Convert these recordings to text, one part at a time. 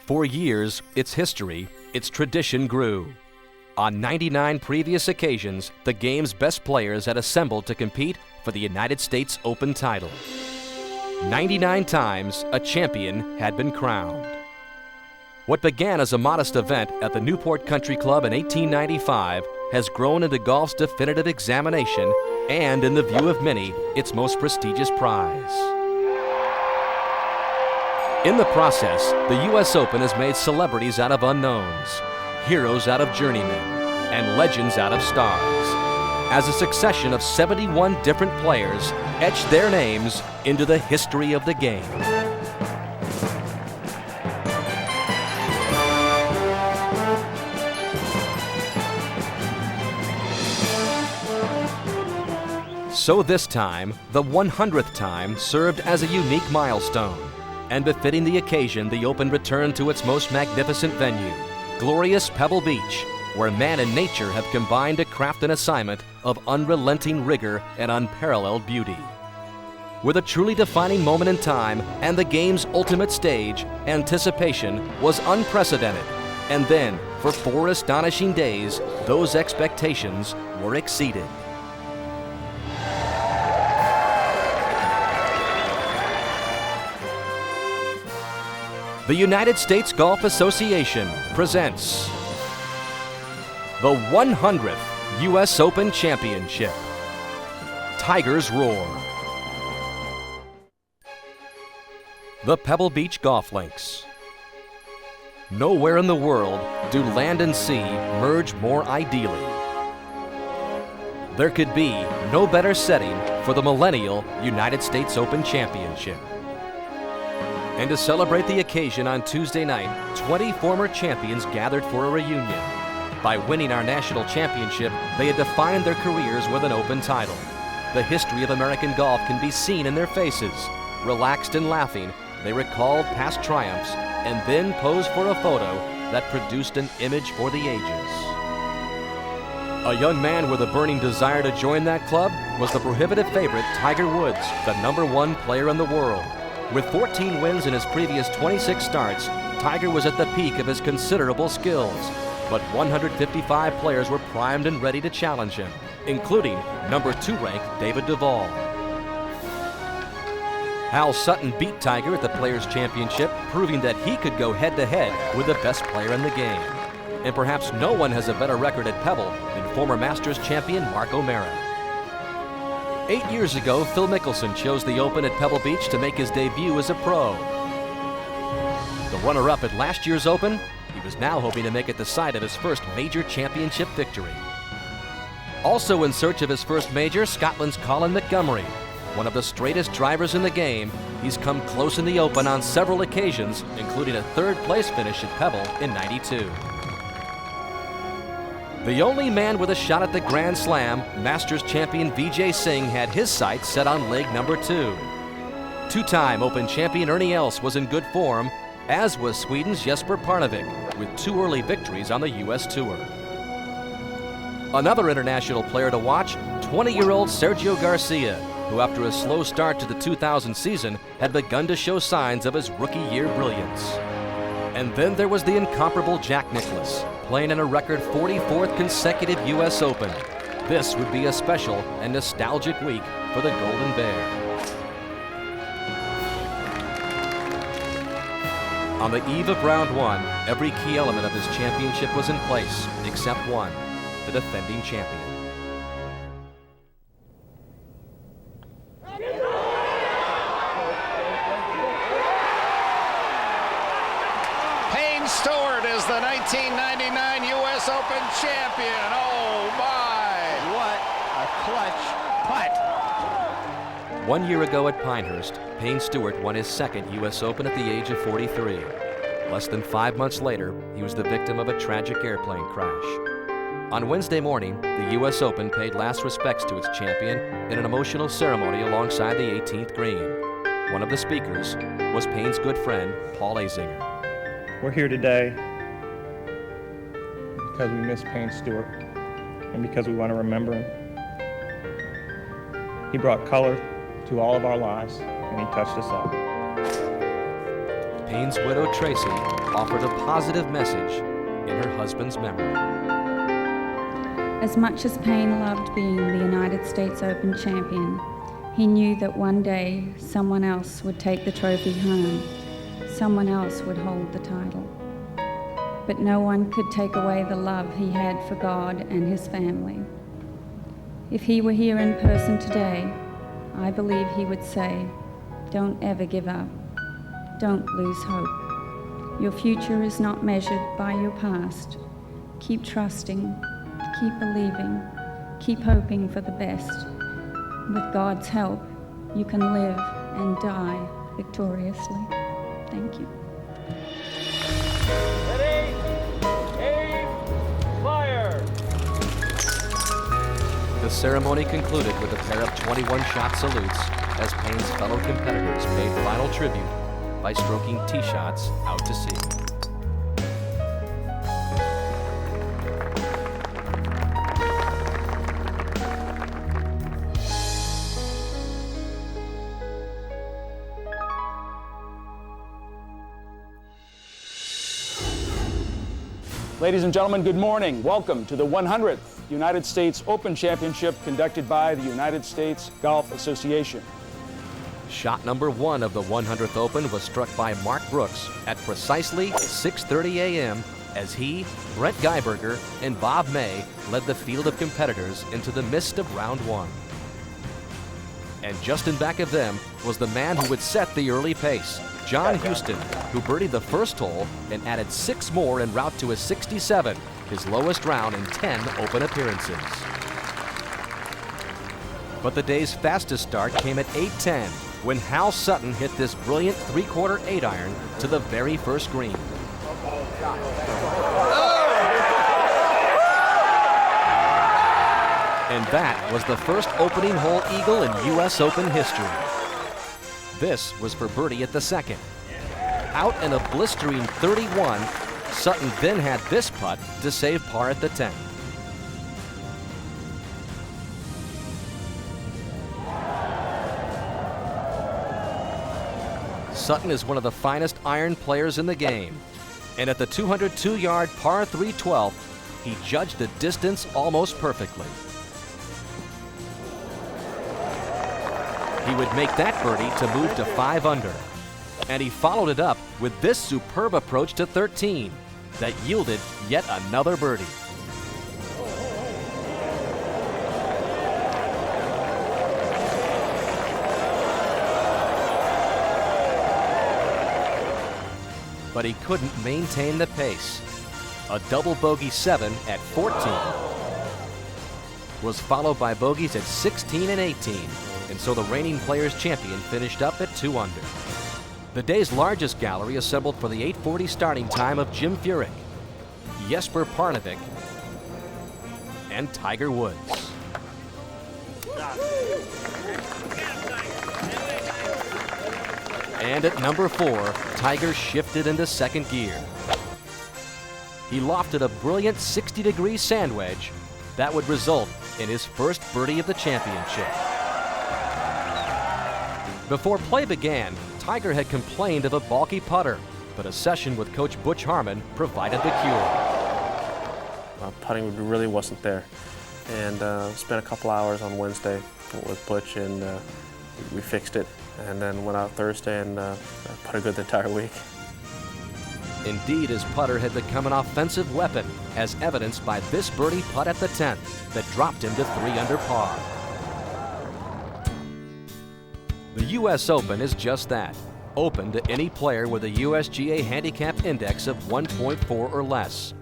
For years, its history, its tradition grew. On 99 previous occasions, the game's best players had assembled to compete for the United States Open title. 99 times, a champion had been crowned. What began as a modest event at the Newport Country Club in 1895 has grown into golf's definitive examination and, in the view of many, its most prestigious prize. In the process, the U.S. Open has made celebrities out of unknowns, heroes out of journeymen, and legends out of stars, as a succession of 71 different players etched their names into the history of the game. So this time, the 100th time, served as a unique milestone. And befitting the occasion, the Open returned to its most magnificent venue, glorious Pebble Beach, where man and nature have combined to craft an assignment of unrelenting rigor and unparalleled beauty. With a truly defining moment in time and the game's ultimate stage, anticipation was unprecedented. And then, for 4 astonishing days, those expectations were exceeded. The United States Golf Association presents the 100th U.S. Open Championship. Tigers Roar. The Pebble Beach Golf Links. Nowhere in the world do land and sea merge more ideally. There could be no better setting for the millennial United States Open Championship. And to celebrate the occasion on Tuesday night, 20 former champions gathered for a reunion. By winning our national championship, they had defined their careers with an Open title. The history of American golf can be seen in their faces. Relaxed and laughing, they recalled past triumphs and then posed for a photo that produced an image for the ages. A young man with a burning desire to join that club was the prohibitive favorite Tiger Woods, the #1 player in the world. With 14 wins in his previous 26 starts, Tiger was at the peak of his considerable skills. But 155 players were primed and ready to challenge him, including #2 ranked David Duval. Hal Sutton beat Tiger at the Players' Championship, proving that he could go head-to-head with the best player in the game. And perhaps no one has a better record at Pebble than former Masters champion Mark O'Meara. 8 years ago, Phil Mickelson chose the Open at Pebble Beach to make his debut as a pro. The runner-up at last year's Open, he was now hoping to make it the site of his first major championship victory. Also in search of his first major, Scotland's Colin Montgomerie. One of the straightest drivers in the game, he's come close in the Open on several occasions, including a third-place finish at Pebble in '92. The only man with a shot at the Grand Slam, Masters champion Vijay Singh had his sights set on leg #2. Two-time Open champion Ernie Els was in good form, as was Sweden's Jesper Parnevik, with 2 early victories on the U.S. Tour. Another international player to watch, 20-year-old Sergio Garcia, who after a slow start to the 2000 season had begun to show signs of his rookie year brilliance. And then there was the incomparable Jack Nicklaus, playing in a record 44th consecutive U.S. Open. This would be a special and nostalgic week for the Golden Bear. On the eve of round 1, every key element of his championship was in place, except one, the defending champion. Stewart is the 1999 U.S. Open champion. Oh my! What a clutch putt. 1 year ago at Pinehurst, Payne Stewart won his second U.S. Open at the age of 43. Less than 5 months later, he was the victim of a tragic airplane crash. On Wednesday morning, the U.S. Open paid last respects to its champion in an emotional ceremony alongside the 18th green. One of the speakers was Payne's good friend, Paul Azinger. We're here today because we miss Payne Stewart and because we want to remember him. He brought color to all of our lives and he touched us all. Payne's widow, Tracy, offered a positive message in her husband's memory. As much as Payne loved being the United States Open champion, he knew that one day someone else would take the trophy home. Someone else would hold the title. But no one could take away the love he had for God and his family. If he were here in person today, I believe he would say, "Don't ever give up. Don't lose hope. Your future is not measured by your past. Keep trusting, keep believing, keep hoping for the best. With God's help, you can live and die victoriously." Thank you. Ready, aim, fire! The ceremony concluded with a pair of 21-shot salutes as Payne's fellow competitors paid final tribute by stroking tee shots out to sea. Ladies and gentlemen, good morning. Welcome to the 100th United States Open Championship conducted by the United States Golf Association. Shot number 1 of the 100th Open was struck by Mark Brooks at precisely 6:30 a.m. as he, Brett Geiberger, and Bob May led the field of competitors into the mist of round 1. And just in back of them was the man who would set the early pace, John Houston, who birdied the first hole and added 6 more en route to a 67, his lowest round in 10 Open appearances. But the day's fastest start came at 8:10 when Hal Sutton hit this brilliant 3/4 8-iron to the very first green. And that was the first opening hole eagle in U.S. Open history. This was for birdie at the second. Out in a blistering 31, Sutton then had this putt to save par at the 10th. Sutton is one of the finest iron players in the game, and at the 202-yard par 3 12th, he judged the distance almost perfectly. He would make that birdie to move to 5 under. And he followed it up with this superb approach to 13 that yielded yet another birdie. But he couldn't maintain the pace. A double bogey 7 at 14 was followed by bogeys at 16 and 18. And so the reigning Players Champion finished up at 2 under. The day's largest gallery assembled for the 8:40 starting time of Jim Furyk, Jesper Parnevik, and Tiger Woods. And at number 4, Tiger shifted into second gear. He lofted a brilliant 60-degree sand wedge that would result in his first birdie of the championship. Before play began, Tiger had complained of a balky putter, but a session with Coach Butch Harmon provided the cure. Putting really wasn't there, and spent a couple hours on Wednesday with Butch, and we fixed it, and then went out Thursday and putted good the entire week. Indeed, his putter had become an offensive weapon, as evidenced by this birdie putt at the 10th that dropped him to 3 under par. The U.S. Open is just that, open to any player with a USGA handicap index of 1.4 or less.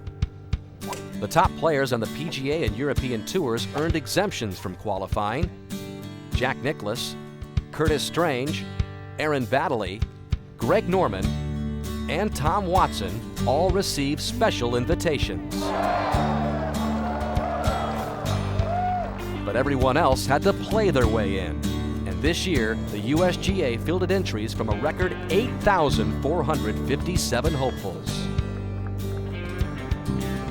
The top players on the PGA and European tours earned exemptions from qualifying. Jack Nicklaus, Curtis Strange, Aaron Baddeley, Greg Norman, and Tom Watson all received special invitations. But everyone else had to play their way in. And this year, the USGA fielded entries from a record 8,457 hopefuls.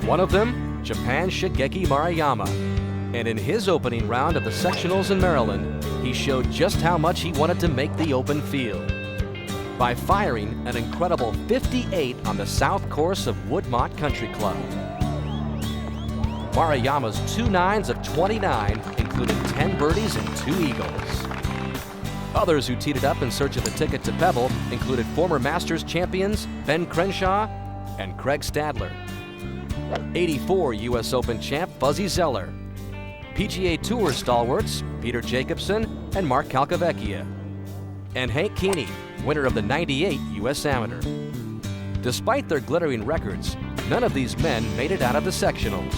One of them, Japan's Shigeki Maruyama. And in his opening round of the sectionals in Maryland, he showed just how much he wanted to make the Open field. by firing an incredible 58 on the south course of Woodmont Country Club. Maruyama's 2 nines of 29 included 10 birdies and 2 eagles. Others who teed it up in search of a ticket to Pebble included former Masters champions Ben Crenshaw and Craig Stadler, 84 U.S. Open champ Fuzzy Zeller, PGA Tour stalwarts Peter Jacobsen and Mark Calcavecchia, and Hank Keeney, winner of the '98 U.S. Amateur. Despite their glittering records, none of these men made it out of the sectionals.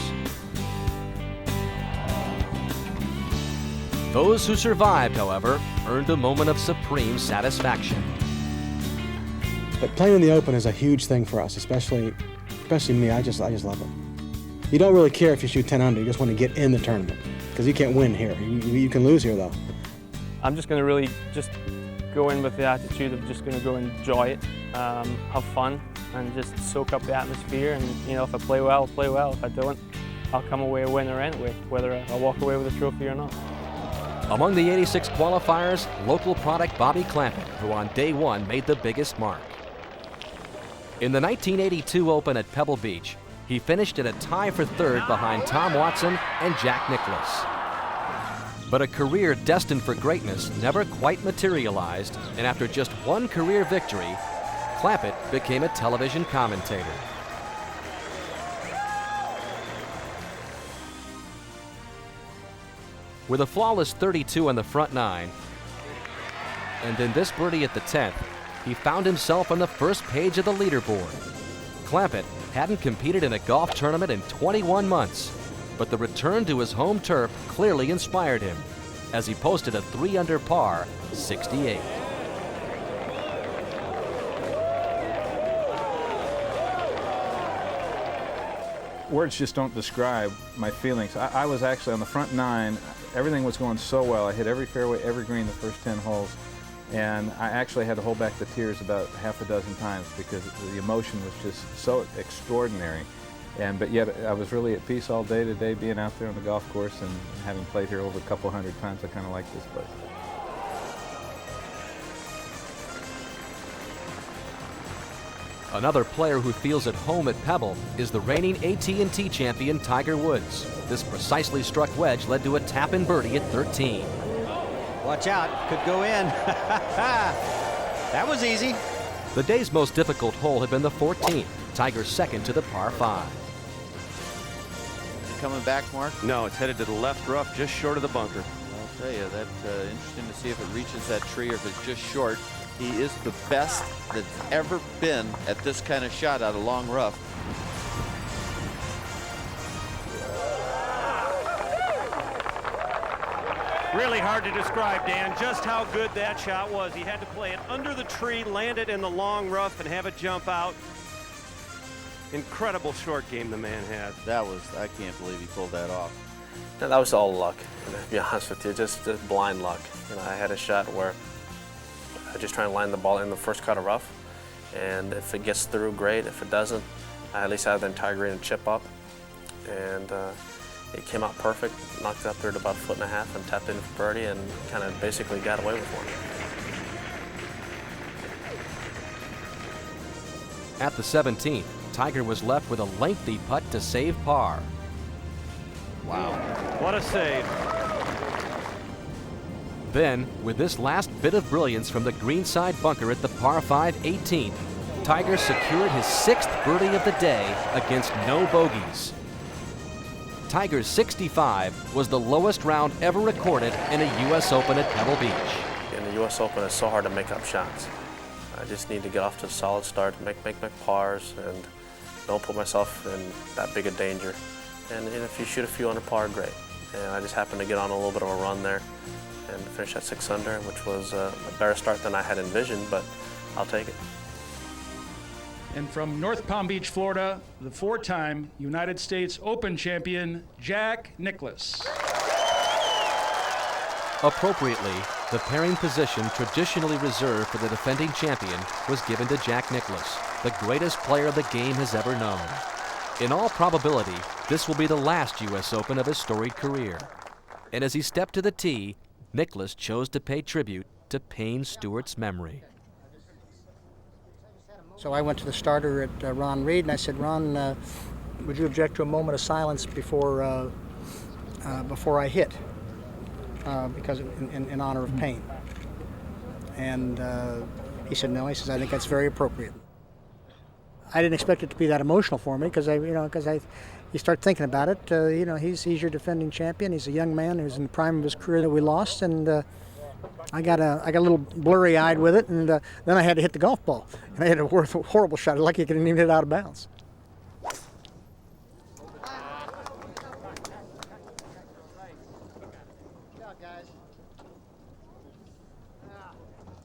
Those who survived, however, earned a moment of supreme satisfaction. But playing in the Open is a huge thing for us, especially me. I just love it. You don't really care if you shoot 10 under. You just want to get in the tournament because you can't win here. You can lose here, though. I'm just going to really just go in with the attitude of just going to go enjoy it, have fun, and just soak up the atmosphere. And if I play well, I'll play well. If I don't, I'll come away a winner anyway, whether I walk away with a trophy or not. Among the 86 qualifiers, local product Bobby Clampett, who on day one made the biggest mark. In the 1982 Open at Pebble Beach, he finished in a tie for third behind Tom Watson and Jack Nicklaus. But a career destined for greatness never quite materialized, and after just one career victory, Clampett became a television commentator. With a flawless 32 on the front 9, and then this birdie at the 10th, he found himself on the first page of the leaderboard. Clampett hadn't competed in a golf tournament in 21 months, but the return to his home turf clearly inspired him, as he posted a 3 under par 68. Words just don't describe my feelings. I was actually on the front 9. Everything was going so well. I hit every fairway, every green the first 10 holes. And I actually had to hold back the tears about half a dozen times because the emotion was just so extraordinary. But yet I was really at peace all day today, being out there on the golf course and having played here over a couple hundred times. I kind of like this place. Another player who feels at home at Pebble is the reigning AT&T champion Tiger Woods. This precisely struck wedge led to a tap-in birdie at 13. Watch out, could go in. That was easy. The day's most difficult hole had been the 14th, Tiger's second to the par 5. Coming back, Mark? No, it's headed to the left rough, just short of the bunker. I'll tell you, that's interesting to see if it reaches that tree or if it's just short. He is the best that's ever been at this kind of shot out of long rough. Really hard to describe, Dan, just how good that shot was. He had to play it under the tree, land it in the long rough, and have it jump out. Incredible short game the man had. That was, I can't believe he pulled that off. No, that was all luck, to be honest with you, just blind luck. I had a shot where I just try and line the ball in the first cut of rough, and if it gets through, great. If it doesn't, I at least have the entire green and chip up, and it came out perfect. Knocked it up there to about 1.5 feet and tapped in for birdie, and kind of basically got away with one. At the 17th, Tiger was left with a lengthy putt to save par. Wow, what a save. Then, with this last bit of brilliance from the greenside bunker at the par 5 18th, Tiger secured his 6th birdie of the day against no bogeys. Tiger's 65 was the lowest round ever recorded in a U.S. Open at Pebble Beach. In the U.S. Open, it's so hard to make up shots. I just need to get off to a solid start, make my pars, and don't put myself in that big a danger. And if you shoot a few under par, great. And I just happened to get on a little bit of a run there and finish at 6 under, which was a better start than I had envisioned, but I'll take it. And from North Palm Beach, Florida, the 4-time United States Open champion, Jack Nicklaus. Appropriately, the pairing position traditionally reserved for the defending champion was given to Jack Nicklaus, the greatest player the game has ever known. In all probability, this will be the last U.S. Open of his storied career. And as he stepped to the tee, Nicklaus chose to pay tribute to Payne Stewart's memory. So I went to the starter at Ron Reed, and I said, Ron, would you object to a moment of silence before I hit, because in honor of Payne? And he said no. He says, I think that's very appropriate. I didn't expect it to be that emotional for me, because you start thinking about it. He's your defending champion. He's a young man who's in the prime of his career that we lost, and I got a little blurry-eyed with it, and then I had to hit the golf ball, and I had a horrible shot. Lucky I couldn't even hit it out of bounds.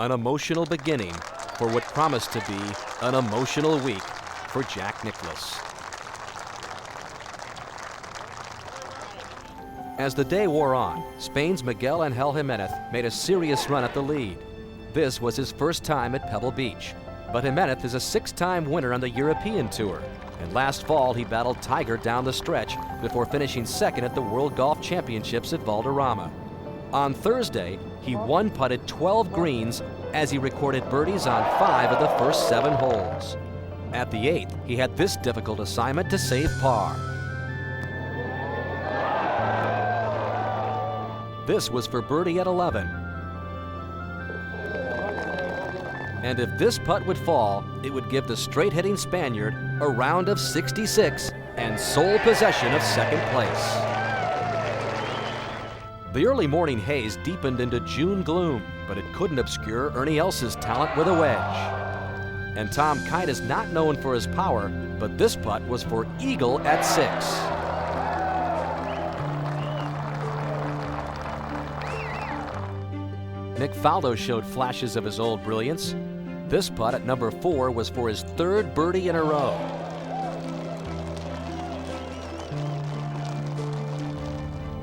An emotional beginning for what promised to be an emotional week for Jack Nicklaus. As the day wore on, Spain's Miguel Angel Jimenez made a serious run at the lead. This was his first time at Pebble Beach, but Jimenez is a 6-time winner on the European Tour, and last fall he battled Tiger down the stretch before finishing second at the World Golf Championships at Valderrama. On Thursday, he one-putted 12 greens as he recorded birdies on 5 of the first 7 holes. At the 8th, he had this difficult assignment to save par. This was for birdie at 11. And if this putt would fall, it would give the straight-hitting Spaniard a round of 66 and sole possession of second place. The early morning haze deepened into June gloom, but it couldn't obscure Ernie Els's talent with a wedge. And Tom Kite is not known for his power, but this putt was for eagle at 6. Nick Faldo showed flashes of his old brilliance. This putt at number 4 was for his 3rd birdie in a row.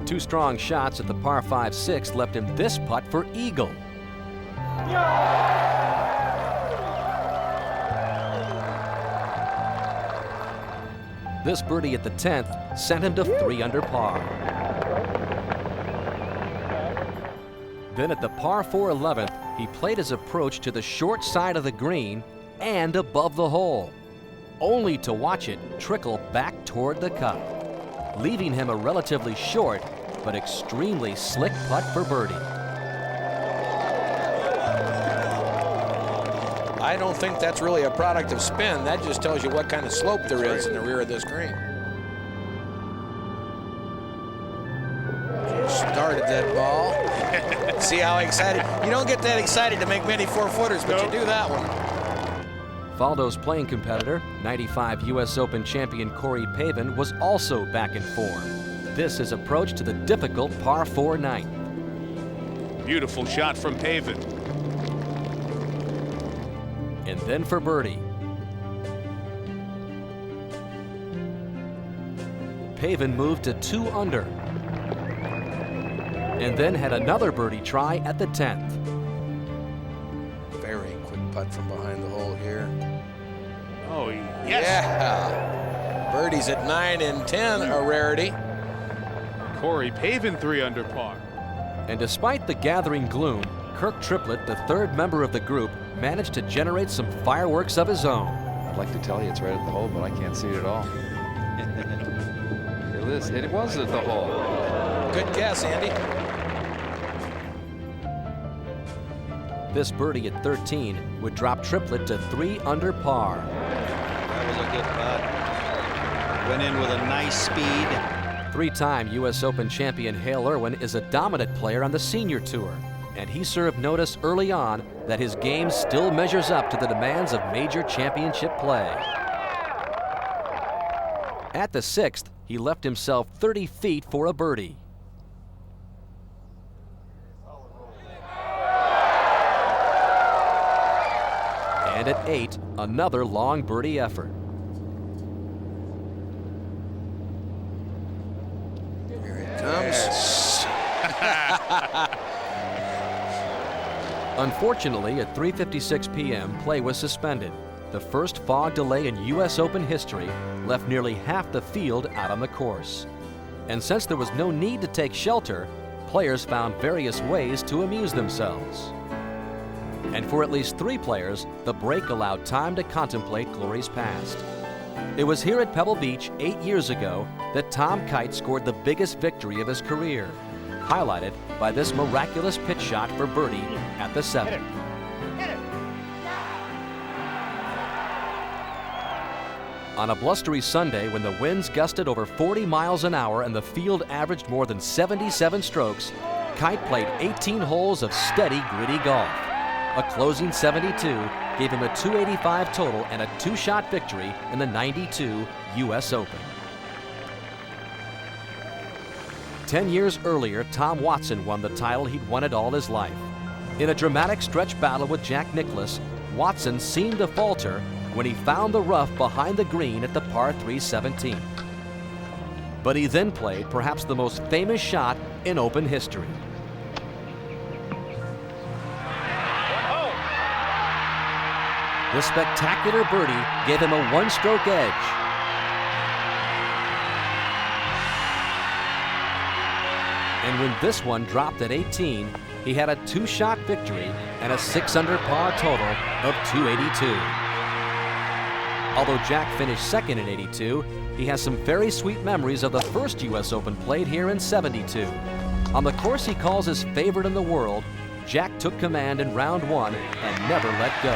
Two strong shots at the par 5-6 left him this putt for eagle. This birdie at the 10th sent him to 3 under par. Then at the par 4 11th, he played his approach to the short side of the green and above the hole, only to watch it trickle back toward the cup, leaving him a relatively short but extremely slick putt for birdie. I don't think that's really a product of spin. That just tells you what kind of slope there is in the rear of this green. Started that ball. See how excited? You don't get that excited to make many 4-footers, but you do that one. Faldo's playing competitor, 95 U.S. Open champion Corey Pavin, was also back in form. This his approach to the difficult par 4 night. Beautiful shot from Pavin. And then for birdie. Pavin moved to 2 under. And then had another birdie try at the 10th. Very quick putt from behind the hole here. Oh, yes. Yeah. Birdies at 9 and 10, a rarity. Corey Pavin 3 under par. And despite the gathering gloom, Kirk Triplett, the 3rd member of the group, managed to generate some fireworks of his own. I'd like to tell you it's right at the hole, but I can't see it at all. It was at the hole. Good guess, Andy. This birdie at 13 would drop Triplett to 3 under par. That was a good putt. Went in with a nice speed. 3-time U.S. Open champion Hale Irwin is a dominant player on the senior tour, and he served notice early on that his game still measures up to the demands of major championship play. At the 6th, he left himself 30 feet for a birdie. And at 8, another long birdie effort. Here it comes. Unfortunately, at 3:56 p.m., play was suspended. The first fog delay in U.S. Open history left nearly half the field out on the course. And since there was no need to take shelter, players found various ways to amuse themselves. And for at least 3 players, the break allowed time to contemplate glory's past. It was here at Pebble Beach 8 years ago that Tom Kite scored the biggest victory of his career, highlighted by this miraculous pitch shot for birdie at the 7th. On a blustery Sunday when the winds gusted over 40 miles an hour and the field averaged more than 77 strokes, Kite played 18 holes of steady, gritty golf. A closing 72 gave him a 285 total and a 2-shot victory in the '92 U.S. Open. 10 years earlier, Tom Watson won the title he'd wanted all his life. In a dramatic stretch battle with Jack Nicklaus, Watson seemed to falter when he found the rough behind the green at the par 3 17. But he then played perhaps the most famous shot in Open history. This spectacular birdie gave him a 1-stroke edge. And when this one dropped at 18, he had a 2-shot victory and a 6-under par total of 282. Although Jack finished second in '82, he has some very sweet memories of the first U.S. Open played here in '72. On the course he calls his favorite in the world, Jack took command in round 1 and never let go.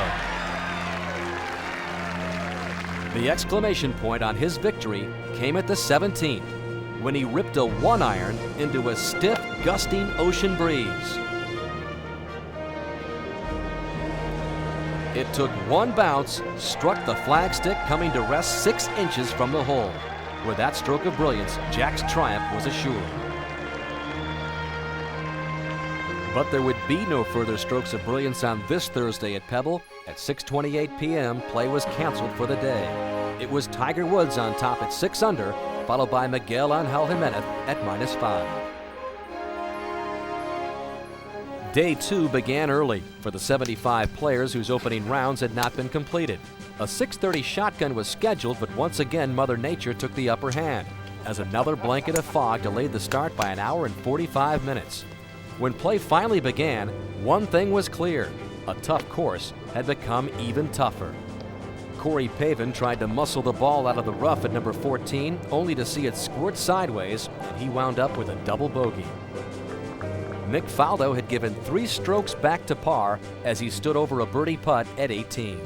The exclamation point on his victory came at the 17th, when he ripped a 1-iron into a stiff, gusting ocean breeze. It took one bounce, struck the flagstick, coming to rest 6 inches from the hole. With that stroke of brilliance, Jack's triumph was assured. But there would be no further strokes of brilliance on this Thursday at Pebble. At 6:28 p.m., play was canceled for the day. It was Tiger Woods on top at 6 under, followed by Miguel Angel Jimenez at -5. Day 2 began early for the 75 players whose opening rounds had not been completed. A 6:30 shotgun was scheduled, but once again Mother Nature took the upper hand, as another blanket of fog delayed the start by 1 hour and 45 minutes. When play finally began, one thing was clear: a tough course had become even tougher. Corey Pavin tried to muscle the ball out of the rough at number 14, only to see it squirt sideways, and he wound up with a double bogey. Nick Faldo had given 3 strokes back to par as he stood over a birdie putt at 18.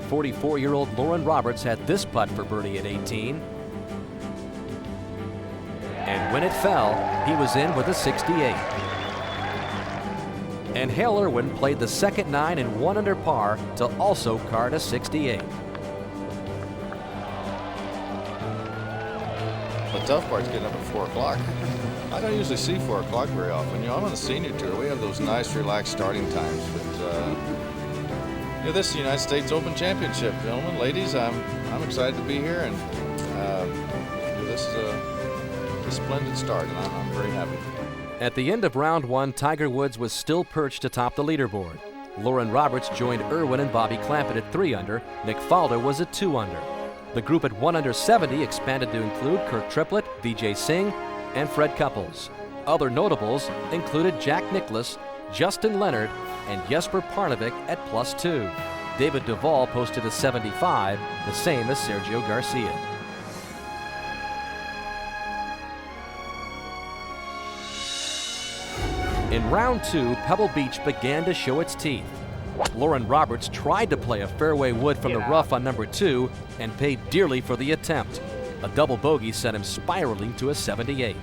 .44-year-old Lauren Roberts had this putt for birdie at 18. And when it fell, he was in with a 68. And Hale Irwin played the second 9 and 1 under par to also card a 68. The tough part's getting up at 4 o'clock. I don't usually see 4 o'clock very often. You know, I'm on the senior tour. We have those nice, relaxed starting times. But you know, this is the United States Open Championship, gentlemen, ladies. I'm excited to be here, and this is a splendid start, and I'm very happy. At the end of round 1, Tiger Woods was still perched atop the leaderboard. Lauren Roberts joined Irwin and Bobby Clampett at 3 under. Nick Faldo was at 2 under. The group at 1 under 70 expanded to include Kurt Triplett, Vijay Singh, and Fred Couples. Other notables included Jack Nicklaus, Justin Leonard, and Jesper Parnevik at +2. David Duval posted a 75, the same as Sergio Garcia. In round 2, Pebble Beach began to show its teeth. Lauren Roberts tried to play a fairway wood from the rough on number 2 and paid dearly for the attempt. A double bogey sent him spiraling to a 78.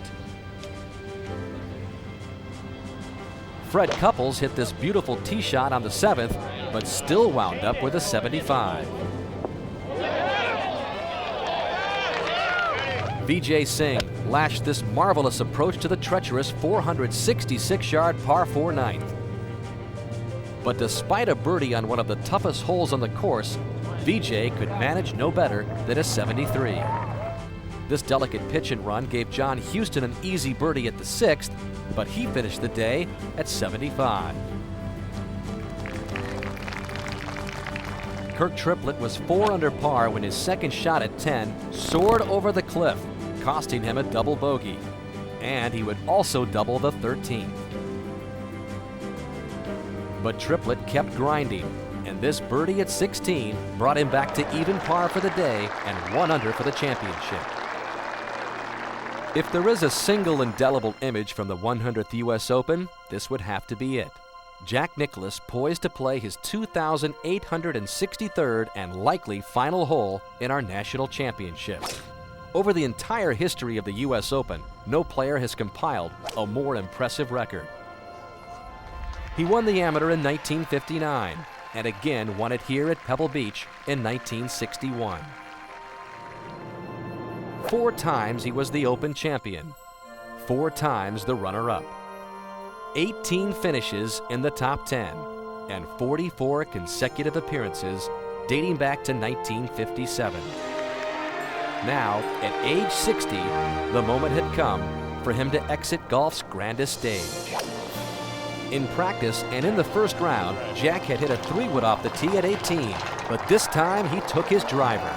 Fred Couples hit this beautiful tee shot on the 7th, but still wound up with a 75. Vijay Singh lashed this marvelous approach to the treacherous 466-yard par 4 ninth. But despite a birdie on one of the toughest holes on the course, Vijay could manage no better than a 73. This delicate pitch and run gave John Houston an easy birdie at the 6th, but he finished the day at 75. Kirk Triplett was 4 under par when his second shot at 10 soared over the cliff, costing him a double bogey. And he would also double the 13th. But Triplett kept grinding, and this birdie at 16 brought him back to even par for the day and 1 under for the championship. If there is a single indelible image from the 100th U.S. Open, this would have to be it. Jack Nicklaus poised to play his 2,863rd and likely final hole in our national championship. Over the entire history of the U.S. Open, no player has compiled a more impressive record. He won the Amateur in 1959 and again won it here at Pebble Beach in 1961. 4 times he was the Open champion, 4 times the runner-up, 18 finishes in the top 10, and 44 consecutive appearances dating back to 1957. Now, at age 60, the moment had come for him to exit golf's grandest stage. In practice and in the first round, Jack had hit a 3-wood off the tee at 18, but this time he took his driver.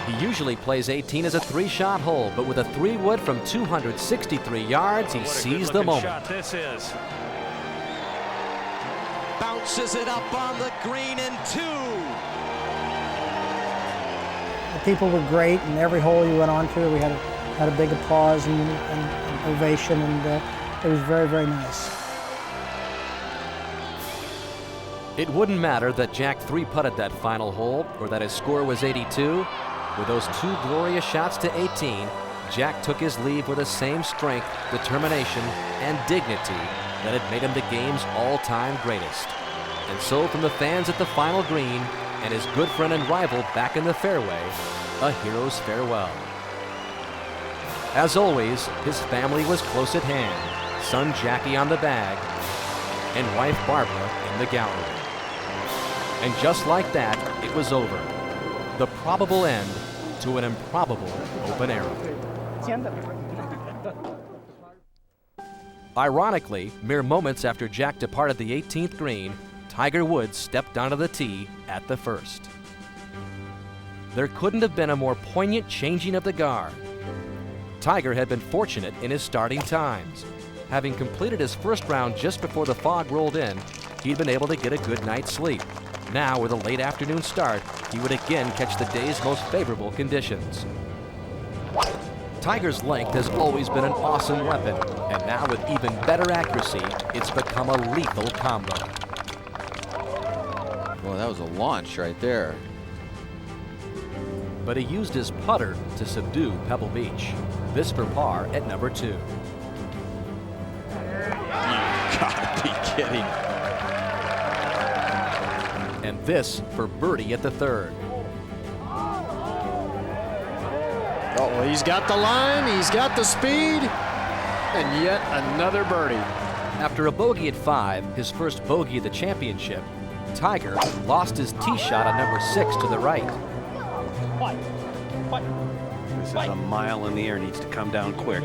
He usually plays 18 as a 3-shot hole, but with a 3-wood from 263 yards, he seized the moment. Shot this is. Bounces it up on the green and 2. The people were great, and every hole you went on to, we had a big applause and ovation, and it was very, very nice. It wouldn't matter that Jack 3-putted that final hole or that his score was 82. With those 2 glorious shots to 18, Jack took his leave with the same strength, determination, and dignity that had made him the game's all-time greatest. And so from the fans at the final green and his good friend and rival back in the fairway, a hero's farewell. As always, his family was close at hand, son Jackie on the bag, and wife Barbara in the gallery. And just like that, it was over. The probable end to an improbable Open era. Ironically, mere moments after Jack departed the 18th green, Tiger Woods stepped onto the tee at the first. There couldn't have been a more poignant changing of the guard. Tiger had been fortunate in his starting times. Having completed his first round just before the fog rolled in, he'd been able to get a good night's sleep. Now, with a late afternoon start, he would again catch the day's most favorable conditions. Tiger's length has always been an awesome weapon, and now with even better accuracy, it's become a lethal combo. Well, that was a launch right there. But he used his putter to subdue Pebble Beach. This for par at number 2. You gotta be kidding. And this for birdie at the 3rd. Oh, he's got the line, he's got the speed, and yet another birdie. After a bogey at 5, his first bogey of the championship, Tiger lost his tee shot on number 6 to the right. This is a mile in the air, needs to come down quick.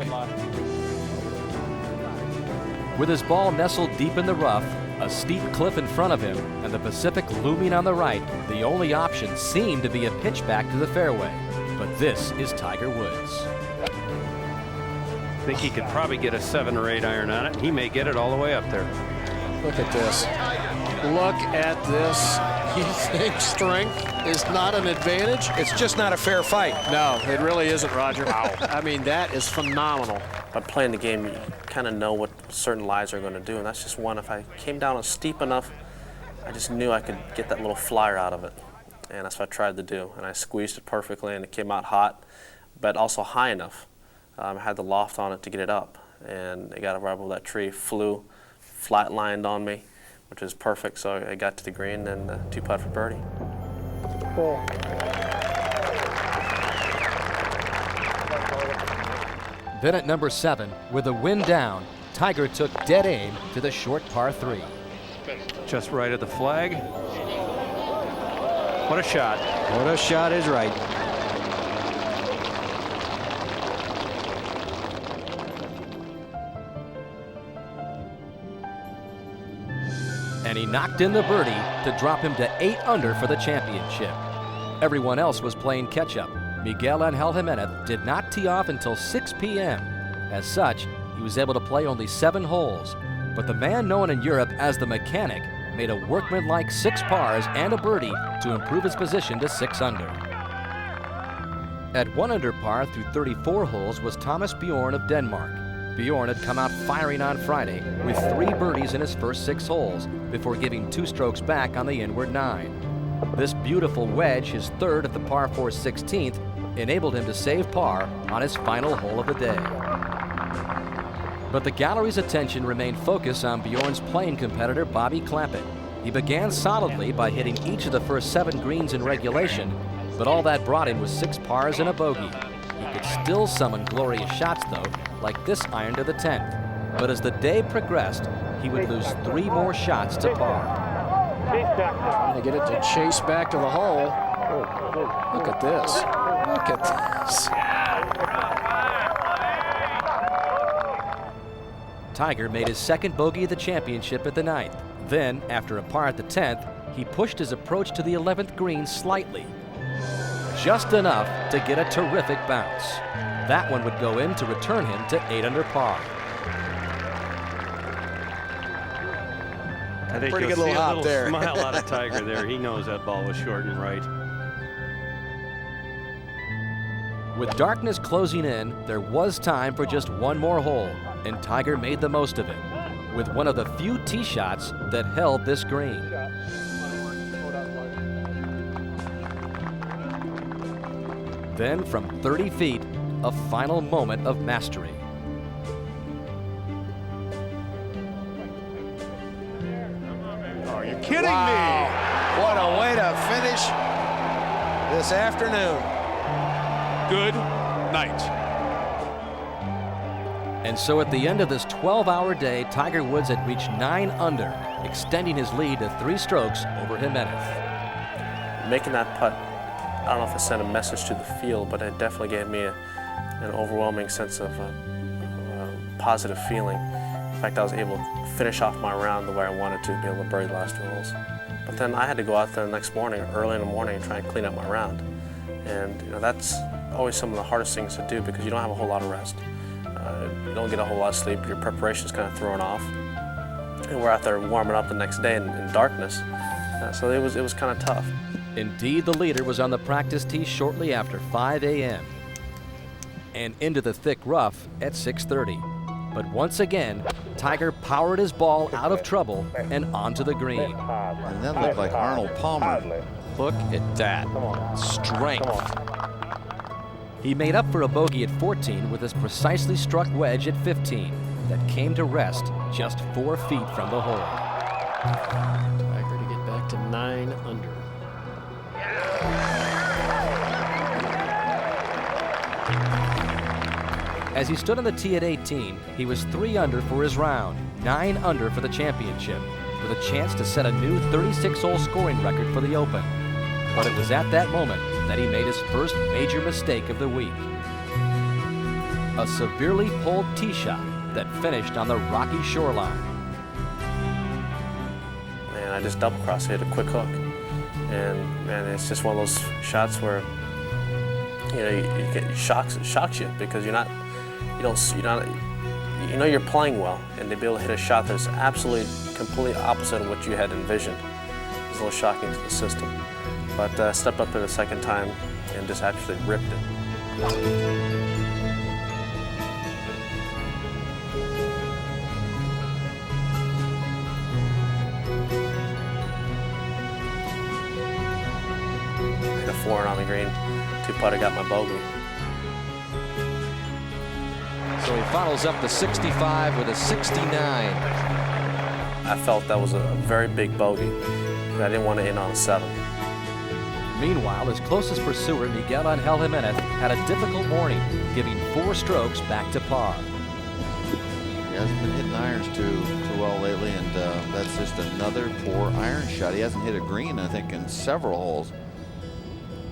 With his ball nestled deep in the rough, a steep cliff in front of him, and the Pacific looming on the right, the only option seemed to be a pitch back to the fairway. But this is Tiger Woods. I think he could probably get a 7 or 8 iron on it. He may get it all the way up there. Look at this. Look at this. You think strength is not an advantage? It's just not a fair fight. No, it really isn't, Roger. I mean, that is phenomenal. By playing the game, you kind of know what certain lies are going to do, and that's just one. If I came down steep enough, I just knew I could get that little flyer out of it, and that's what I tried to do. And I squeezed it perfectly, and it came out hot, but also high enough. I had the loft on it to get it up, and it got right over that tree, flew, flat-lined on me, which was perfect. So I got to the green and 2-putt for birdie. Cool. Then at number 7, with the wind down, Tiger took dead aim to the short par 3. Just right at the flag. What a shot. What a shot is right. and he knocked in the birdie to drop him to 8 under for the championship. Everyone else was playing catch-up. Miguel Angel Jimenez did not tee off until 6 p.m. As such, he was able to play only 7 holes. But the man known in Europe as the Mechanic made a workmanlike 6 pars and a birdie to improve his position to 6 under. At 1 under par through 34 holes was Thomas Bjorn of Denmark. Bjorn had come out firing on Friday with 3 birdies in his first 6 holes before giving 2 strokes back on the inward 9. This beautiful wedge, his third at the par 4 16th, enabled him to save par on his final hole of the day. But the gallery's attention remained focused on Bjorn's playing competitor Bobby Clampett. He began solidly by hitting each of the first 7 greens in regulation, but all that brought him was 6 pars and a bogey. He could still summon glorious shots though, like this iron to the 10th. But as the day progressed, he would lose 3 more shots to par. Trying to get it to chase back to the hole. Look at this. Look at this. Tiger made his second bogey of the championship at the 9th. Then, after a par at the 10th, he pushed his approach to the 11th green slightly. Just enough to get a terrific bounce. That one would go in to return him to 8 under par. I think Pretty you'll good little see a hop little there. smile out of Tiger there. He knows that ball was short and right. With darkness closing in, there was time for just one more hole, and Tiger made the most of it with one of the few tee shots that held this green. Then from 30 feet, a final moment of mastery. Oh, you're kidding Wow. What a way to finish this afternoon. Good night. And so at the end of this 12-hour day, Tiger Woods had reached 9 under, extending his lead to 3 strokes over Jimenez. Making that putt, I don't know if it sent a message to the field, but it definitely gave me an overwhelming sense of positive feeling. In fact, I was able to finish off my round the way I wanted to, be able to birdie the last 2 holes. But then I had to go out there the next morning, early in the morning, and try and clean up my round. And that's always some of the hardest things to do because you don't have a whole lot of rest. You don't get a whole lot of sleep. Your preparation's kind of thrown off. And we're out there warming up the next day in darkness. So it was kind of tough. Indeed, the leader was on the practice tee shortly after 5 a.m. and into the thick rough at 6:30. But once again, Tiger powered his ball out of trouble and onto the green. And that looked like Arnold Palmer. Look at that. Strength. He made up for a bogey at 14 with his precisely struck wedge at 15 that came to rest just 4 feet from the hole. Tiger to get back to 9 under. As he stood on the tee at 18, he was 3 under for his round, 9 under for the championship, with a chance to set a new 36-hole scoring record for the Open. But it was at that moment that he made his first major mistake of the week. A severely pulled tee shot that finished on the rocky shoreline. And I just double cross hit a quick hook. And man, it's just one of those shots where it shocks you because you know you're playing well, and to be able to hit a shot that's absolutely completely opposite of what you had envisioned is a little shocking to the system. But I stepped up there the second time and just absolutely ripped it. Hit a 4 on the green, 2-putter, got my bogey. So he follows up the 65 with a 69. I felt that was a very big bogey. I didn't want to end on a 7. Meanwhile, his closest pursuer, Miguel Angel Jimenez, had a difficult morning, giving 4 strokes back to par. He hasn't been hitting irons too well lately, and that's just another poor iron shot. He hasn't hit a green, I think, in several holes.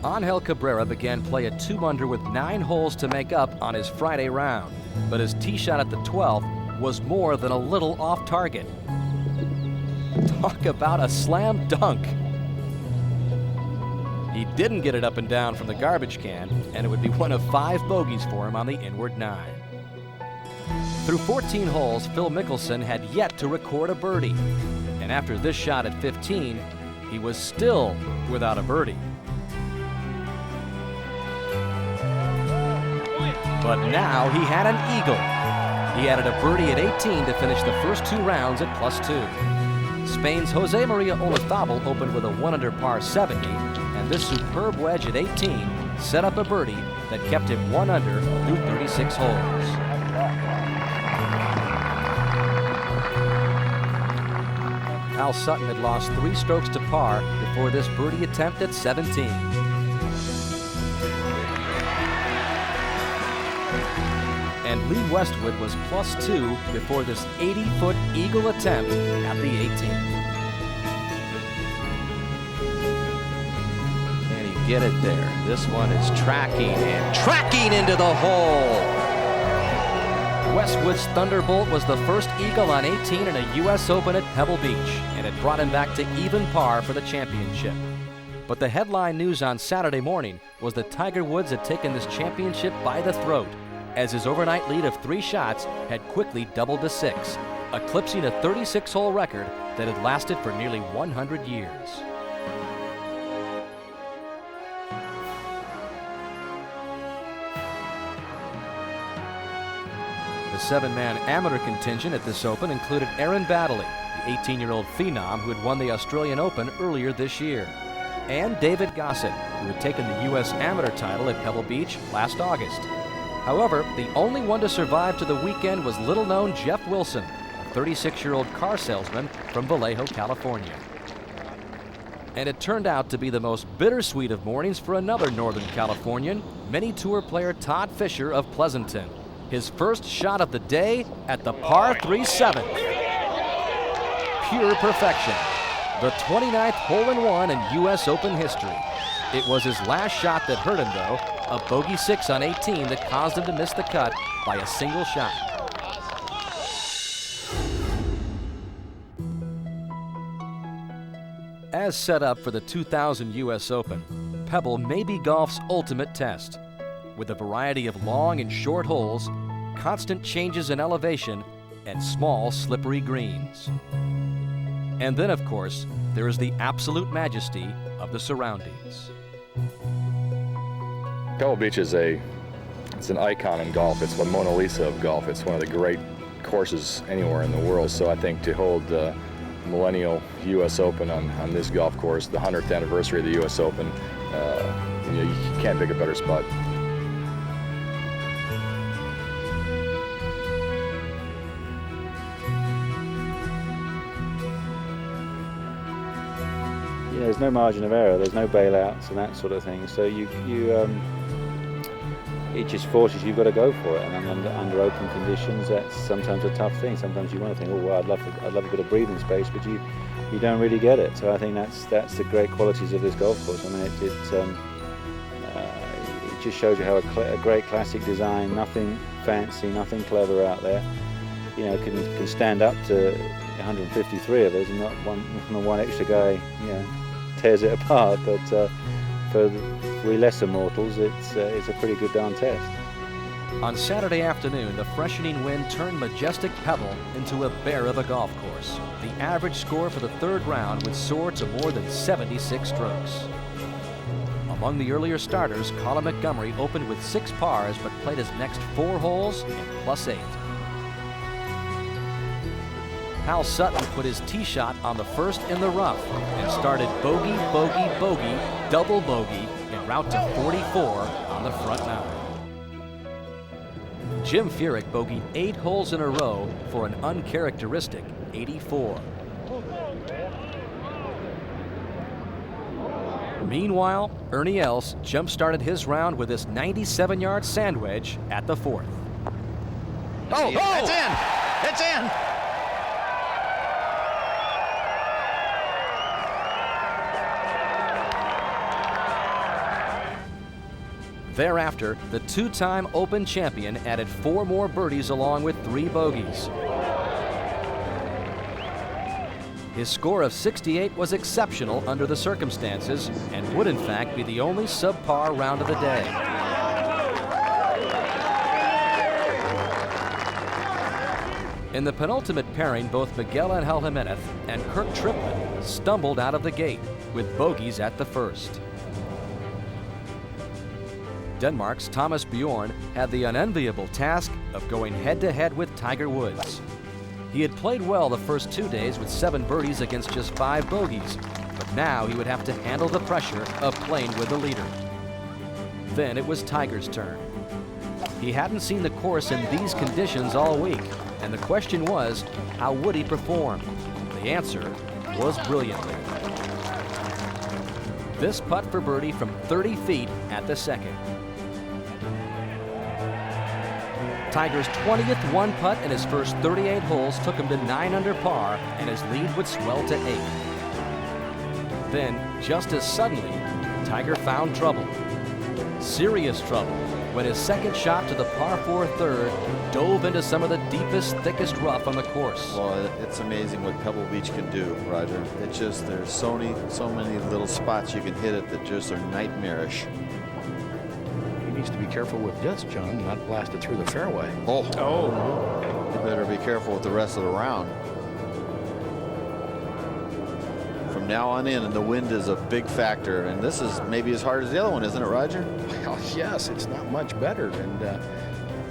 Angel Cabrera began play at 2 under with 9 holes to make up on his Friday round, but his tee shot at the 12th was more than a little off target. Talk about a slam dunk. He didn't get it up and down from the garbage can, and it would be one of 5 bogeys for him on the inward 9. Through 14 holes, Phil Mickelson had yet to record a birdie. And after this shot at 15, he was still without a birdie. But now he had an eagle. He added a birdie at 18 to finish the first 2 rounds at +2. Spain's Jose Maria Olazabal opened with a 1-under par 70, and this superb wedge at 18 set up a birdie that kept him 1 under through 36 holes. Hal Sutton had lost 3 strokes to par before this birdie attempt at 17. And Lee Westwood was +2 before this 80-foot eagle attempt at the 18th. Can he get it there? This one is tracking into the hole. Westwood's Thunderbolt was the first eagle on 18 in a U.S. Open at Pebble Beach, and it brought him back to even par for the championship. But the headline news on Saturday morning was that Tiger Woods had taken this championship by the throat, as his overnight lead of 3 shots had quickly doubled to 6, eclipsing a 36-hole record that had lasted for nearly 100 years. The 7-man amateur contingent at this Open included Aaron Baddeley, the 18-year-old phenom who had won the Australian Open earlier this year, and David Gossett, who had taken the U.S. amateur title at Pebble Beach last August. However, the only one to survive to the weekend was little-known Jeff Wilson, a 36-year-old car salesman from Vallejo, California. And it turned out to be the most bittersweet of mornings for another Northern Californian, mini-tour player Todd Fisher of Pleasanton. His first shot of the day at the par 3-7. Pure perfection. The 29th hole-in-one in U.S. Open history. It was his last shot that hurt him, though, a bogey 6 on 18 that caused him to miss the cut by a single shot. As set up for the 2000 U.S. Open, Pebble may be golf's ultimate test, with a variety of long and short holes, constant changes in elevation, and small, slippery greens. And then, of course, there is the absolute majesty of the surroundings. Pebble Beach is an icon in golf. It's the Mona Lisa of golf. It's one of the great courses anywhere in the world. So I think to hold the millennial U.S. Open on this golf course, the 100th anniversary of the U.S. Open, you can't pick a better spot. There's no margin of error, there's no bailouts and that sort of thing, so it just forces you've got to go for it, and under open conditions that's sometimes a tough thing. Sometimes you want to think, oh well, I'd love a bit of breathing space, but you don't really get it. So I think that's the great qualities of this golf course. I mean, it just shows you how a great classic design, nothing fancy, nothing clever out there, can stand up to 153 of us, and not one extra guy tears it apart. But for we lesser mortals, it's a pretty good darn test. On Saturday afternoon, the freshening wind turned majestic Pebble into a bear of a golf course. The average score for the 3rd round would soar to more than 76 strokes. Among the earlier starters, Colin Montgomery opened with 6 pars but played his next 4 holes in +8. Hal Sutton put his tee shot on the first in the rough and started bogey, bogey, bogey, double bogey en route to 44 on the front 9. Jim Furyk bogeyed 8 holes in a row for an uncharacteristic 84. Meanwhile, Ernie Els jump-started his round with this 97-yard sand wedge at the 4th. Oh, it's in! It's in! Thereafter, the 2-time Open champion added 4 more birdies along with 3 bogeys. His score of 68 was exceptional under the circumstances and would in fact be the only subpar round of the day. In the penultimate pairing, both Miguel Angel Jimenez and Kirk Triplett stumbled out of the gate with bogeys at the first. Denmark's Thomas Bjorn had the unenviable task of going head-to-head with Tiger Woods. He had played well the first 2 days with 7 birdies against just 5 bogeys, but now he would have to handle the pressure of playing with the leader. Then it was Tiger's turn. He hadn't seen the course in these conditions all week, and the question was, how would he perform? The answer was brilliantly. This putt for birdie from 30 feet at the second. Tiger's 20th one putt in his first 38 holes took him to 9 under par, and his lead would swell to 8. Then, just as suddenly, Tiger found trouble. Serious trouble, when his second shot to the par 4 third dove into some of the deepest, thickest rough on the course. Well, it's amazing what Pebble Beach can do, Roger. It's just, there's so many little spots you can hit it that just are nightmarish. He needs to be careful with this, John, not blast it through the fairway. Oh. You better be careful with the rest of the round. From now on in, and the wind is a big factor, and this is maybe as hard as the other one, isn't it, Roger? Well, yes, it's not much better, and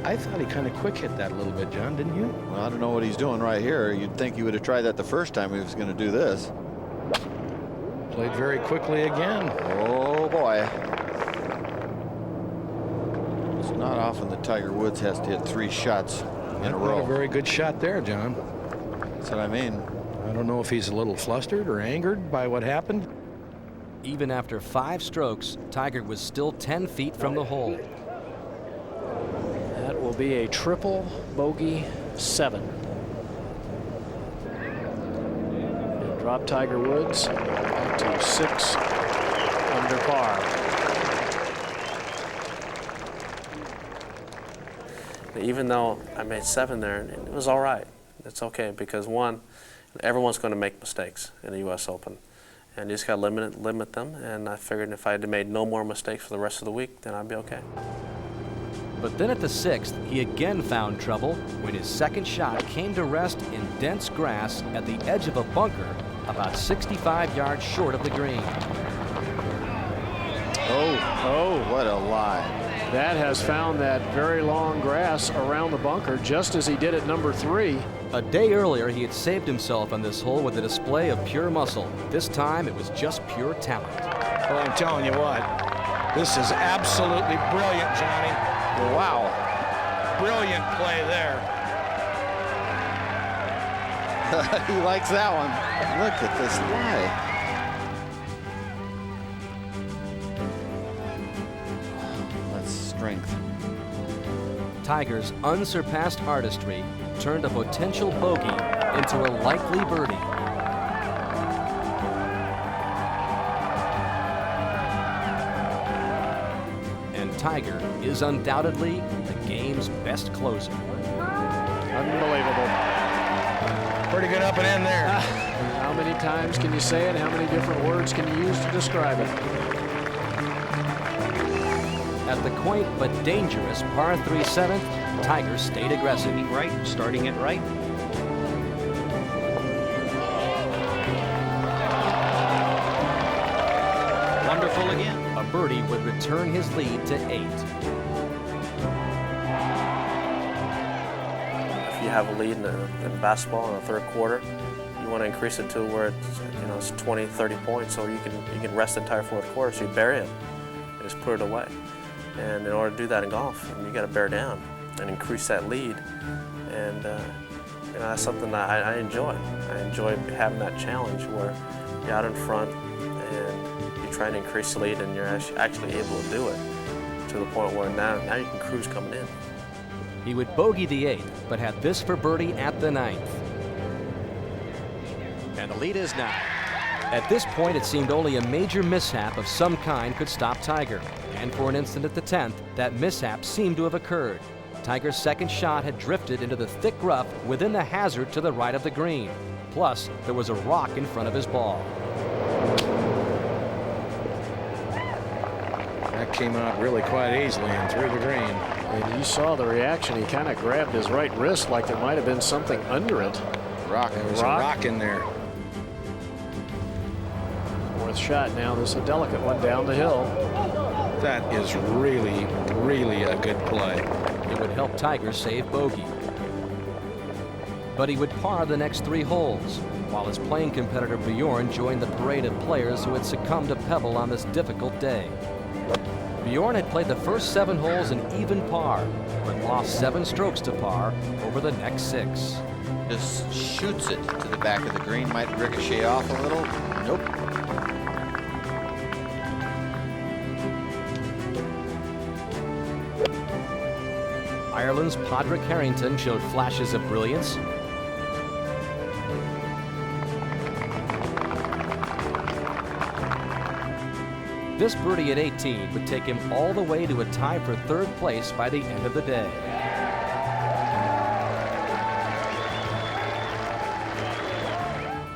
I thought he kind of quick hit that a little bit, John, didn't you? Well, I don't know what he's doing right here. You'd think he would have tried that the first time he was going to do this. Played very quickly again. Oh, boy. It's not often that Tiger Woods has to hit 3 shots in a row. Not a very good shot there, John. That's what I mean. I don't know if he's a little flustered or angered by what happened. Even after 5 strokes, Tiger was still 10 feet from the hole. That will be a triple bogey 7. And drop Tiger Woods to 6 under par. Even though I made 7 there, it was all right. It's okay because one, everyone's going to make mistakes in the U.S. Open, and you just got to limit them. And I figured if I had made no more mistakes for the rest of the week, then I'd be okay. But then at the 6th, he again found trouble when his second shot came to rest in dense grass at the edge of a bunker about 65 yards short of the green. Oh, what a lie. That has found that very long grass around the bunker, just as he did at number 3. A day earlier, he had saved himself on this hole with a display of pure muscle. This time, it was just pure talent. Well, I'm telling you what, this is absolutely brilliant, Johnny. Wow. Brilliant play there. He likes that one. Look at this lie. That's strength. Tiger's unsurpassed artistry turned a potential bogey into a likely birdie. And Tiger is undoubtedly the game's best closer. Unbelievable. Pretty good up and in there. How many times can you say it? How many different words can you use to describe it? At the quaint but dangerous par 3 7th, Tiger stayed aggressive. Right, starting it right. Wonderful again. A birdie would return his lead to 8. If you have a lead in basketball in the third quarter, you want to increase it to where it's 20, 30 points, so you can rest the entire fourth quarter, so you bury it and just put it away. And in order to do that in golf, you got to bear down and increase that lead. And that's something that I enjoy. I enjoy having that challenge where you're out in front and you're trying to increase the lead, and you're actually able to do it to the point where now you can cruise coming in. He would bogey the 8th, but had this for birdie at the 9th. And the lead is 9. At this point, it seemed only a major mishap of some kind could stop Tiger. And for an instant at the 10th, that mishap seemed to have occurred. Tiger's second shot had drifted into the thick rough within the hazard to the right of the green. Plus, there was a rock in front of his ball. That came out really quite easily and through the green. And you saw the reaction. He kind of grabbed his right wrist like there might have been something under it. Rock. There was a rock in there. Fourth shot now. This is a delicate one down the hill. That is really, really a good play. It would help Tiger save bogey. But he would par the next 3 holes, while his playing competitor Bjorn joined the parade of players who had succumbed to Pebble on this difficult day. Bjorn had played the first 7 holes in even par, but lost 7 strokes to par over the next 6. Just shoots it to the back of the green. Might ricochet off a little. Nope. Ireland's Padraig Harrington showed flashes of brilliance. This birdie at 18 would take him all the way to a tie for 3rd place by the end of the day.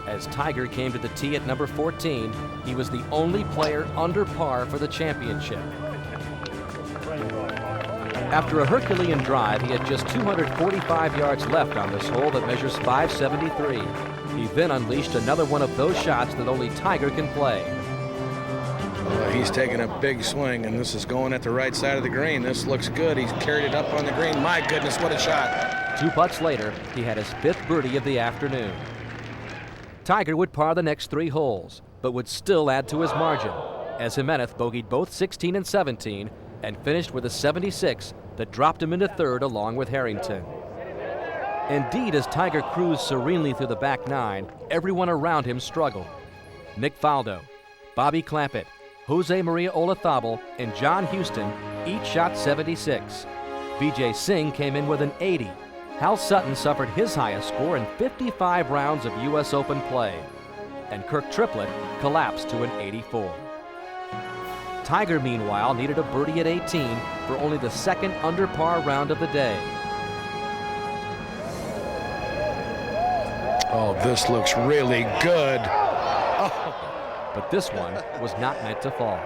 As Tiger came to the tee at number 14, he was the only player under par for the championship. After a Herculean drive, he had just 245 yards left on this hole that measures 573. He then unleashed another one of those shots that only Tiger can play. He's taking a big swing, and this is going at the right side of the green. This looks good. He's carried it up on the green. My goodness, what a shot. 2 putts later, he had his 5th birdie of the afternoon. Tiger would par the next 3 holes, but would still add to his margin, as Jimenez bogeyed both 16 and 17 and finished with a 76 that dropped him into 3rd along with Harrington. Indeed, as Tiger cruised serenely through the back 9, everyone around him struggled. Nick Faldo, Bobby Clampett, Jose Maria Olazabal, and John Houston each shot 76. Vijay Singh came in with an 80. Hal Sutton suffered his highest score in 55 rounds of U.S. Open play. And Kirk Triplett collapsed to an 84. Tiger, meanwhile, needed a birdie at 18 for only the 2nd under par round of the day. Oh, this looks really good. But this one was not meant to fall.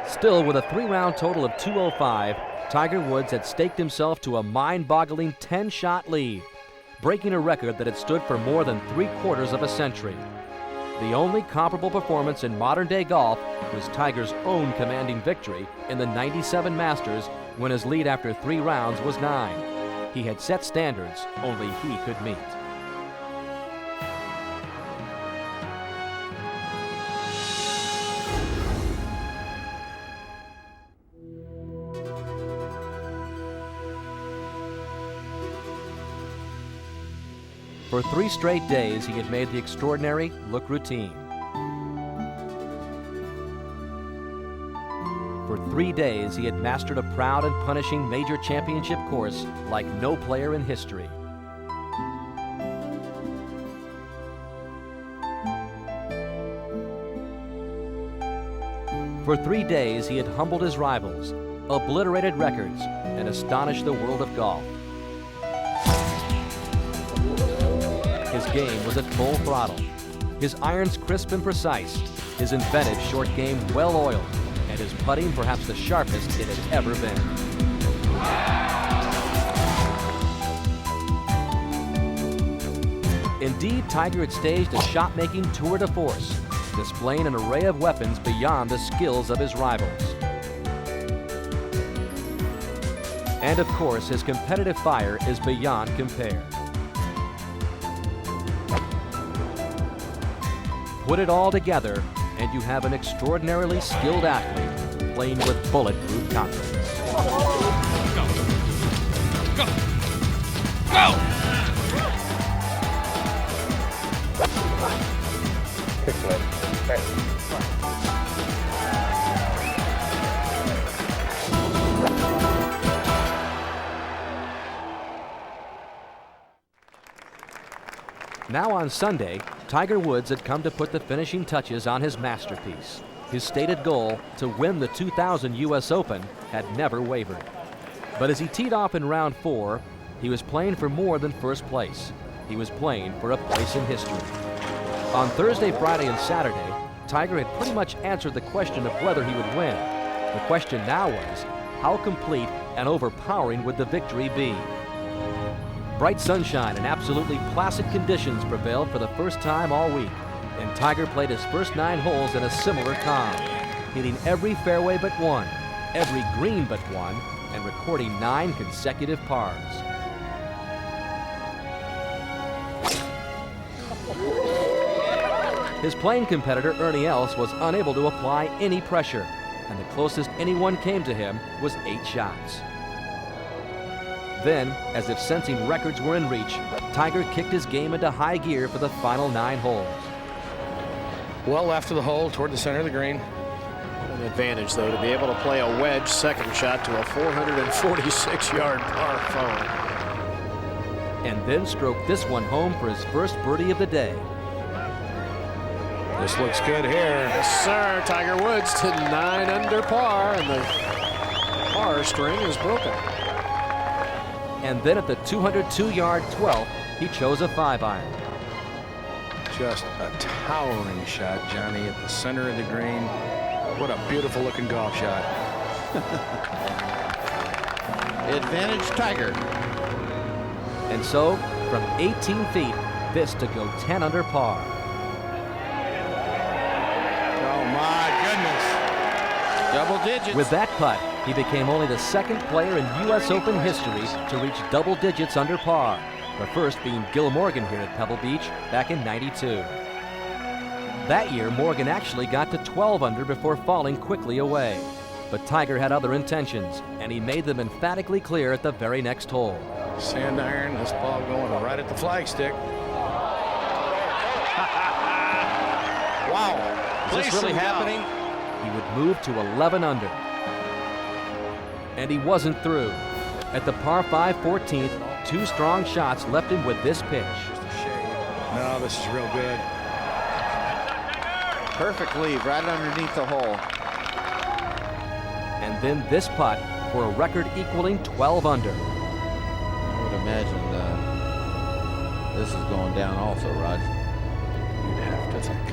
Still, with a 3-round total of 205, Tiger Woods had staked himself to a mind-boggling 10-shot lead, breaking a record that had stood for more than 3/4 of a century. The only comparable performance in modern-day golf was Tiger's own commanding victory in the '97 Masters, when his lead after 3 rounds was 9. He had set standards only he could meet. For 3 straight days, he had made the extraordinary look routine. For 3 days, he had mastered a proud and punishing major championship course like no player in history. For 3 days, he had humbled his rivals, obliterated records, and astonished the world of golf. His game was at full throttle. His irons crisp and precise, his inventive short game well-oiled, and his putting perhaps the sharpest it had ever been. Indeed, Tiger had staged a shot-making tour de force, displaying an array of weapons beyond the skills of his rivals. And of course, his competitive fire is beyond compare. Put it all together, and you have an extraordinarily skilled athlete playing with bulletproof confidence. Go! Go! Go! Now on Sunday, Tiger Woods had come to put the finishing touches on his masterpiece. His stated goal, to win the 2000 U.S. Open, had never wavered. But as he teed off in round 4, he was playing for more than first place. he was playing for a place in history. On Thursday, Friday, and Saturday, Tiger had pretty much answered the question of whether he would win. The question now was, how complete and overpowering would the victory be? Bright sunshine and absolutely placid conditions prevailed for the first time all week, and Tiger played his first 9 holes in a similar calm, hitting every fairway but one, every green but one, and recording 9 consecutive pars. His playing competitor, Ernie Els, was unable to apply any pressure, and the closest anyone came to him was 8 shots. Then, as if sensing records were in reach, Tiger kicked his game into high gear for the final 9 holes. Well left of the hole toward the center of the green. An advantage, though, to be able to play a wedge second shot to a 446-yard par 4. And then stroked this one home for his first birdie of the day. This looks good here. Yes, sir. Tiger Woods to 9 under par, and the par string is broken. And then at the 202-yard 12th, he chose a 5-iron. Just a towering shot, Johnny, at the center of the green. What a beautiful looking golf shot. Advantage Tiger. And so, from 18 feet, this to go 10 under par. Oh my goodness. Double digits. With that putt, he became only the 2nd player in U.S. Open history to reach double digits under par. The first being Gil Morgan here at Pebble Beach back in '92. That year, Morgan actually got to 12 under before falling quickly away. But Tiger had other intentions, and he made them emphatically clear at the very next hole. Sand iron, this ball going right at the flagstick. Wow. Is this really happening? He would move to 11 under. And he wasn't through. At the par 5 14th, 2 strong shots left him with this pitch. No, this is real good. Perfect lead right underneath the hole. And then this putt for a record equaling 12 under. I would imagine this is going down also, Rod. You'd have to think.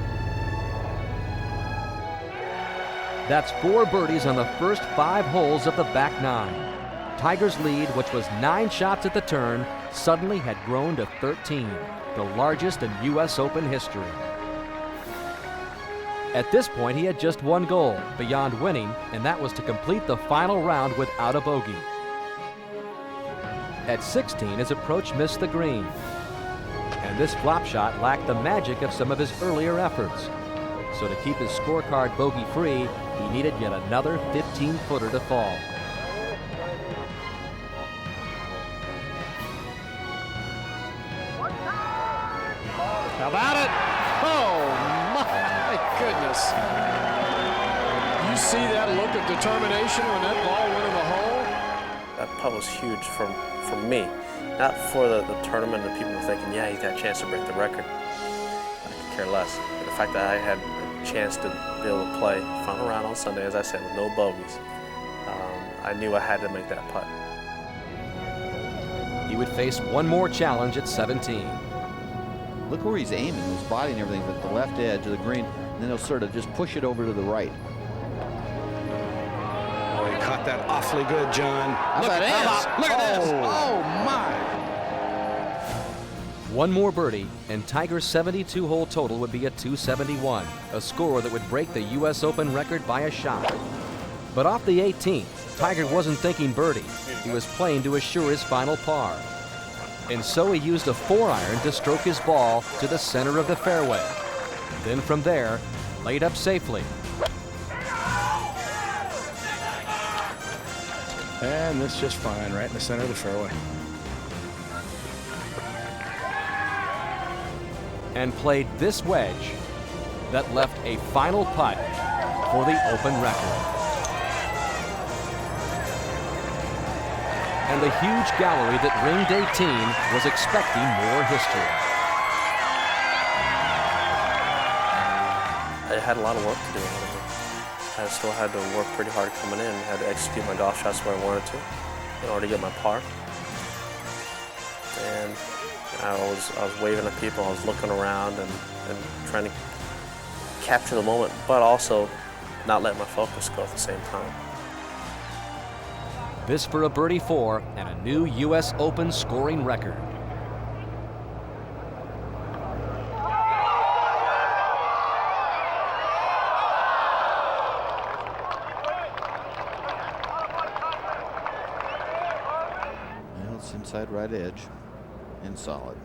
That's 4 birdies on the first 5 holes of the back 9. Tiger's lead, which was 9 shots at the turn, suddenly had grown to 13, the largest in U.S. Open history. At this point, he had just one goal, beyond winning, and that was to complete the final round without a bogey. At 16, his approach missed the green, and this flop shot lacked the magic of some of his earlier efforts. So to keep his scorecard bogey-free, he needed yet another 15-footer to fall. How about it? Oh, my goodness. You see that look of determination when that ball went in the hole? That putt was huge for me, not for the tournament and people thinking, yeah, he's got a chance to break the record. I could care less. But the fact that I had a chance to be able to play final round on Sunday, as I said, with no bogeys, I knew I had to make that putt. He would face one more challenge at 17. Look where he's aiming, his body and everything, at the left edge of the green, and then he'll sort of just push it over to the right. Oh, he caught that awfully good, John. Look at this. Look at this. Oh, my. One more birdie, and Tiger's 72-hole total would be a 271, a score that would break the U.S. Open record by a shot. But off the 18th, Tiger wasn't thinking birdie. He was playing to assure his final par. And so he used a 4-iron to stroke his ball to the center of the fairway. Then from there, laid up safely. And this just fine, right in the center of the fairway. And played this wedge that left a final putt for the Open record. And the huge gallery that ringed 18 was expecting more history. I had a lot of work to do. I still had to work pretty hard coming in. I had to execute my golf shots where I wanted to in order to get my par. And I was waving at people, I was looking around and trying to capture the moment, but also not let my focus go at the same time. This for a birdie 4 and a new U.S. Open scoring record. Well, it's inside right edge and solid.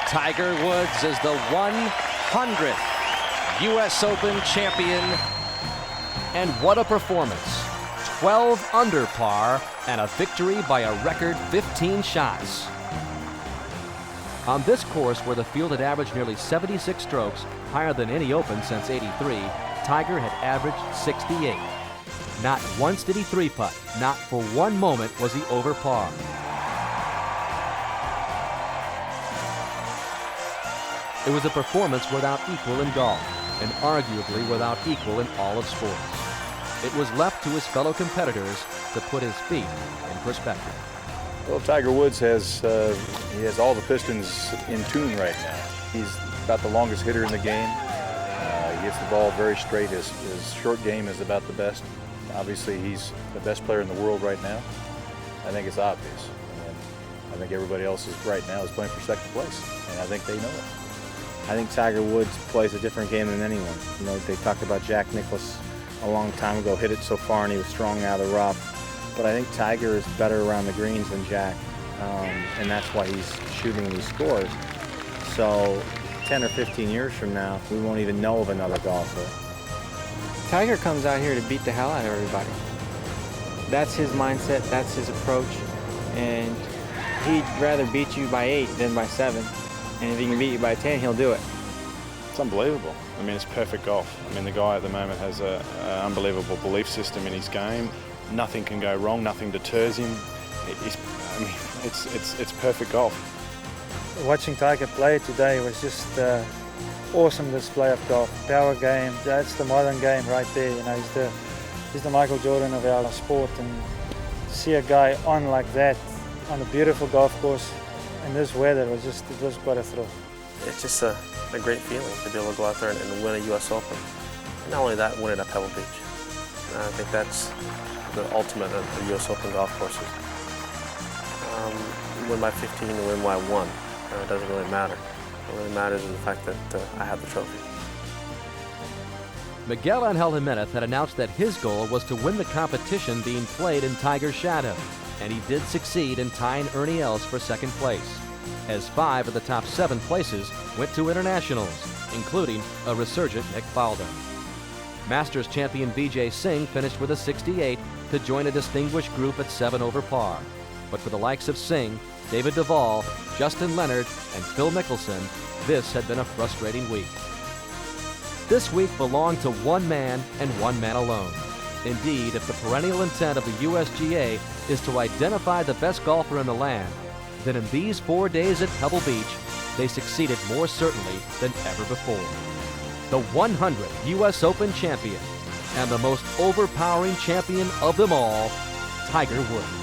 Tiger Woods is the 100th U.S. Open champion. And what a performance. 12 under par and a victory by a record 15 shots. On this course, where the field had averaged nearly 76 strokes, higher than any Open since '83, Tiger had averaged 68. Not once did he three-putt. Not for one moment was he over par. It was a performance without equal in golf, and arguably without equal in all of sports. It was left to his fellow competitors to put his feet in perspective. Well, Tiger Woods has all the pistons in tune right now. He's about the longest hitter in the game. He hits the ball very straight. His short game is about the best. Obviously, he's the best player in the world right now. I think it's obvious. And I think everybody else right now is playing for second place, and I think they know it. I think Tiger Woods plays a different game than anyone. You know, they talked about Jack Nicklaus a long time ago, hit it so far and he was strong out of the rough. But I think Tiger is better around the greens than Jack, and that's why he's shooting these scores. So 10 or 15 years from now, we won't even know of another golfer. Tiger comes out here to beat the hell out of everybody. That's his mindset, that's his approach, and he'd rather beat you by 8 than by 7. And if he can beat you by 10, he'll do it. It's unbelievable. I mean, it's perfect golf. I mean, the guy at the moment has an unbelievable belief system in his game. Nothing can go wrong. Nothing deters him. It's perfect golf. Watching Tiger play today was just awesome display of golf. Power game. That's the modern game right there. You know, he's the Michael Jordan of our sport, and to see a guy on like that on a beautiful golf course in this weather it was quite a thrill. It's just a great feeling to be able to go out there and win a U.S. Open. And not only that, win it at Pebble Beach. And I think that's the ultimate of the U.S. Open golf courses. Win by 15 or win by 1, it doesn't really matter. What really matters is the fact that I have the trophy. Miguel Angel Jimenez had announced that his goal was to win the competition being played in Tiger's shadow, and he did succeed in tying Ernie Els for second place, as 5 of the top 7 places went to internationals, including a resurgent Nick Faldo. Masters champion Vijay Singh finished with a 68 to join a distinguished group at 7 over par. But for the likes of Singh, David Duval, Justin Leonard, and Phil Mickelson, this had been a frustrating week. This week belonged to one man and one man alone. Indeed, if the perennial intent of the USGA is to identify the best golfer in the land, then in these 4 days at Pebble Beach, they succeeded more certainly than ever before. The 100th U.S. Open champion and the most overpowering champion of them all, Tiger Woods.